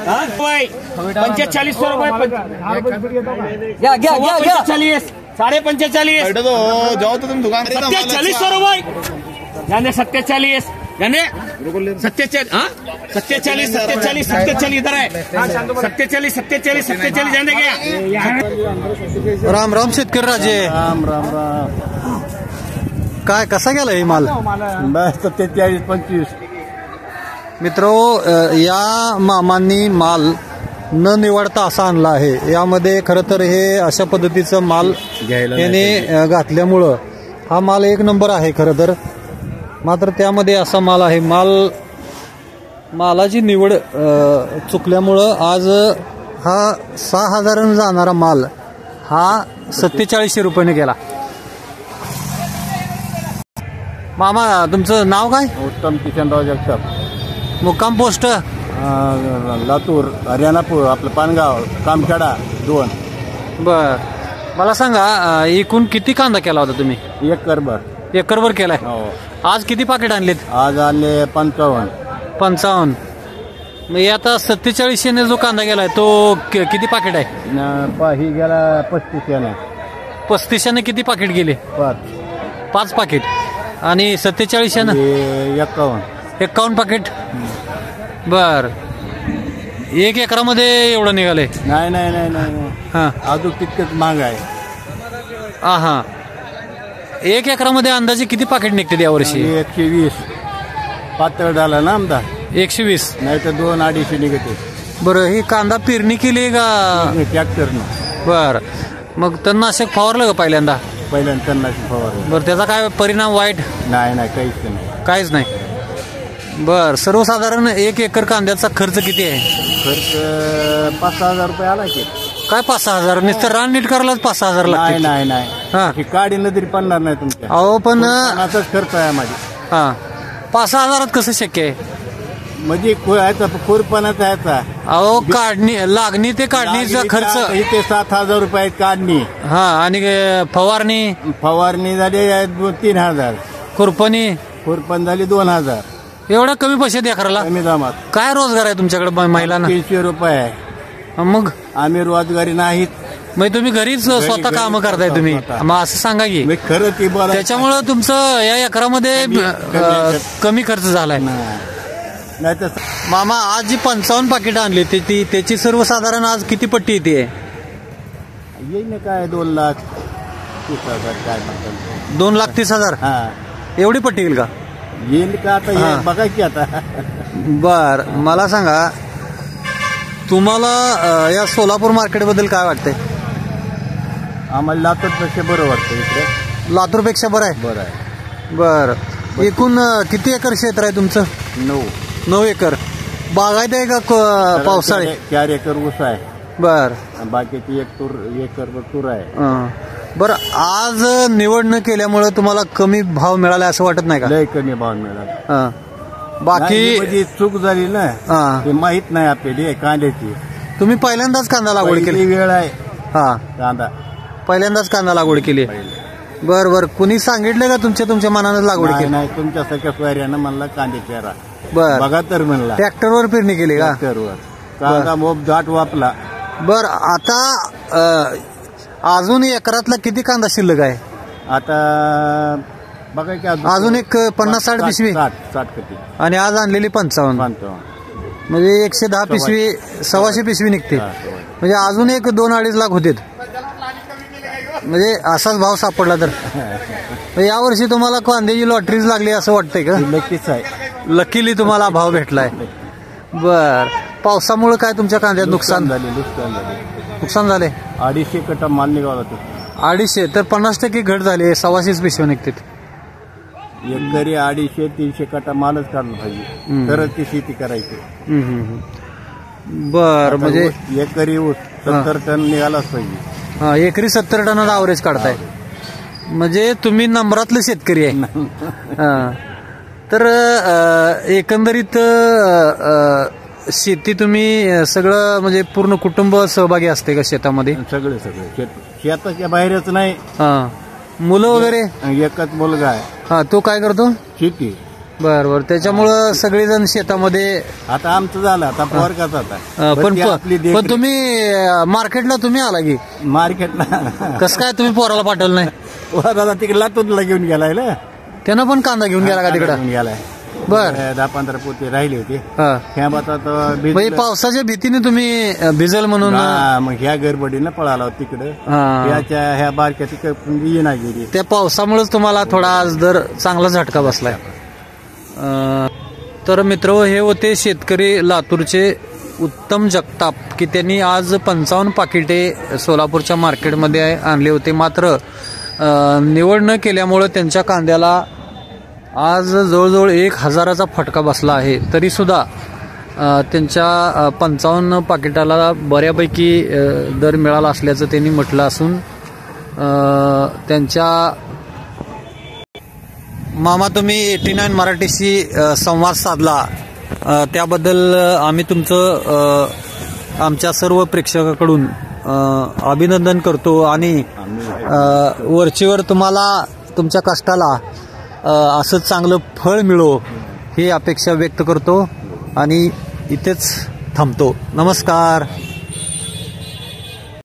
₹4500 45 जाओ तो तुम दुकान ₹47 यानी 47 यानी 47 इधर है 47 जाने क्या। राम राम शेतकरी राजे, राम राम राम। काय कसा गेला हे माल? बस 47-25 मित्रो, या मामांनी माल न निवडता असा आणला आहे। यामध्ये खरं तर हे अशा पद्धतीचं माल याने घातल्यामुळं हा माल एक नंबर आहे खरं तर, मात्र त्यामध्ये असा माल आहे, मालाची निवड चुकल्यामुळं आज हा 6000 जाणारा माल हा 4700 रुपयाने गेला। मामा तुमचं नाव काय? उत्तम किशनराव जगताप, मुक्काम पोस्ट लातूर हरियाणा, आपलं पानगाव कामखेडा 2। बर, मला सांगा एकूण किती कांदा केला होता तुम्ही? एकरभर केलाय। आज किती पाकिट आणलेत? आज आले 55। मग आता 4700 जो कांदा गेलाय तो किती पाकिट आहे? ही गेला 35। 3500 किती पाकिट गेले? 5 पाकिट। आणि 4700 51 पाकिट। बर, 1 एकरामध्ये एवढं निघाले? नाही हा, अजून तितकंच महाग आहे। हा, 1 एकरामध्ये अंदाजे किती पाकिट निघते यावर्षी? 120 पातळ झाला ना आमदा, 120 नाही तर 2-250 निघते। बरं, ही कांदा पेरणी केली का ट्रॅक्टरनं? बर, मग तणनाशक फवारलं का पहिल्यांदा? तणनाशक फवारलं। बरं, त्याचा काय परिणाम वाईट? नाही काहीच नाही। बर, सर्वसाधारण 1 एकर कांद्याचा खर्च किती आहे? खर्च 5-6 हजार रुपये आला की काय? 5-6 हजार? नुसतं रान नीट करायलाच 5-6 हजार लागते? नाही हा, ही काडी नजरी पडणार नाही तुमच्या। अहो पण खर्च आहे माझी। हा, 5-6 हजारात कसं शक्य आहे? म्हणजे खुरपणाचा याचा अहो, काढणी लागणी ते काढणीचा खर्च इथे 7,000 रुपये काढणी। हा, आणि फवारणी झाली 2-3 हजार, खुरपण झाली 2000। एवढ्या कमी पैसे द्या करायला? कमी दामात काय रोजगार आहे तुमच्याकडे महिलांना? 300 रुपये आहे। मग आम्ही रोजगारी नाहीत। मग तुम्ही घरीच स्वतः काम करताय तुम्ही? मग असं सांगा की खरं ती बरं, त्याच्यामुळं तुमचं या एकरामध्ये कमी खर्च झालाय। नाही तर मामा, आज जी 55 पाकिट आणली त्याची सर्वसाधारण आज किती पट्टी येते? येईल ना काय 2,30,000 काय म्हणतात? 2,30,000? हा, एवढी पट्टी येईल का? येईल का आता? बघा की आता। बर, मला सांगा तुम्हाला या सोलापूर मार्केटबद्दल काय वाटतंय? आम्हाला लातूरपेक्षा बरं वाटतं इकडे। लातूरपेक्षा बरं आहे? बरं आहे। बर, एकूण किती एकर क्षेत्र आहे तुमचं? 9 एकर। बागायत आहे का पावसाळे? 4 एकर ऊस आहे। बर, बाकीची 1 एकर तूर आहे। बरं, आज निवड न केल्यामुळे तुम्हाला कमी भाव मिळाला असं वाटत नाही का? लय कमी भाव मिळाला। बाकी म्हणजे चूक झाली ना, ते माहित नाही आपल्याला कांद्याची। तुम्ही पहिल्यांदाच कांदा लागवड केली? वेळ आहे। हा, कांदा पहिल्यांदाच कांदा लागवड केली? बर, कुणी सांगितलं का तुमच्या मनानं लागवड केली? नाही, तुमच्या सगळ्या सोयऱ्यानं म्हणला कांदे पेरा। बर, बघा तर म्हणला। ट्रॅक्टरवर पेरणी केली का? ट्रॅक्टरवर कांदा मोप दाट वापला। बर, आता अजून एकरातला किती कांदा शिल्लक आहे? आता बघा की अजून एक 50-60 पिशवी 60 कटी, आणि आज आणलेली 55, म्हणजे 110 पिशवी, 125 पिशवी निघते। म्हणजे अजून एक 2-2.5 लाख होते, म्हणजे असाच भाव सापडला तर। यावर्षी तुम्हाला कांद्याची लॉटरीच लागली असं वाटतंय का? नक्कीच आहे, लकीली तुम्हाला भाव भेटलाय। बर, पावसामुळे काय तुमच्या कांद्यात नुकसान झाले? नुकसान झाले। 250 कटा माल निघाला तो। 250 तर 50% घट झाली, 125 पिशव्या निघतात। एकरी 250-300 कटा मालच काढला पाहिजे, तरच ती शेती करायची। बर, म्हणजे एकरी ऊस 70 टन निघालाच पाहिजे। हा, एकरी 70 टनाचा ॲव्हरेज काढताय, म्हणजे तुम्ही नंबरातले शेतकरी आहे। तर एकंदरीत शेती तुम्ही सगळं म्हणजे पूर्ण कुटुंब सहभागी असते का शेतामध्ये? सगळे शेताच्या बाहेरच नाही। मुलं वगैरे? एकच मुलगा आहे। हा, तो काय करतो? शेती। बर त्याच्यामुळं सगळेजण शेतामध्ये आता आमचं झालं आता पोरकाच आता पण ती आपली पण तुम्ही मार्केटला तुम्ही आला की मार्केटला कसं काय तुम्ही पोराला पाठवलं नाही? पोराला तिकडे लातूरला घेऊन गेलाय ना, त्यानं पण कांदा घेऊन गेला का तिकडं? घेऊन गेलाय. बर 10-15 पोते राहिले होते हा. ह्या बातात म्हणजे पावसाच्या भीतीने तुम्ही भिजल म्हणून मग ह्या गडबडीनं पळाला तिकडं हा. ह्या बारक्या तिकडे ये नाही गेली. त्या पावसामुळेच तुम्हाला थोडा आज दर चांगला झटका बसलाय. तर मित्र हे होते शेतकरी लातूरचे उत्तम जगताप की त्यांनी आज 55 पाकिटे सोलापूरच्या मार्केटमध्ये आणले होते. मात्र निवड न केल्यामुळं त्यांच्या कांद्याला आज जवळजवळ 1000चा फटका बसला आहे. तरीसुद्धा त्यांच्या 55 पाकिटाला बऱ्यापैकी दर मिळाला असल्याचं त्यांनी म्हटलं असून त्यांच्या मामा तुम्ही 89 मराठीशी संवाद साधला त्याबद्दल आम्ही तुमचं आमच्या सर्व प्रेक्षकाकडून अभिनंदन करतो आणि वरचीवर तुम्हाला तुमच्या कष्टाला असं चांगलं फळ मिळो ही अपेक्षा व्यक्त करतो आणि इथेच थांबतो. नमस्कार.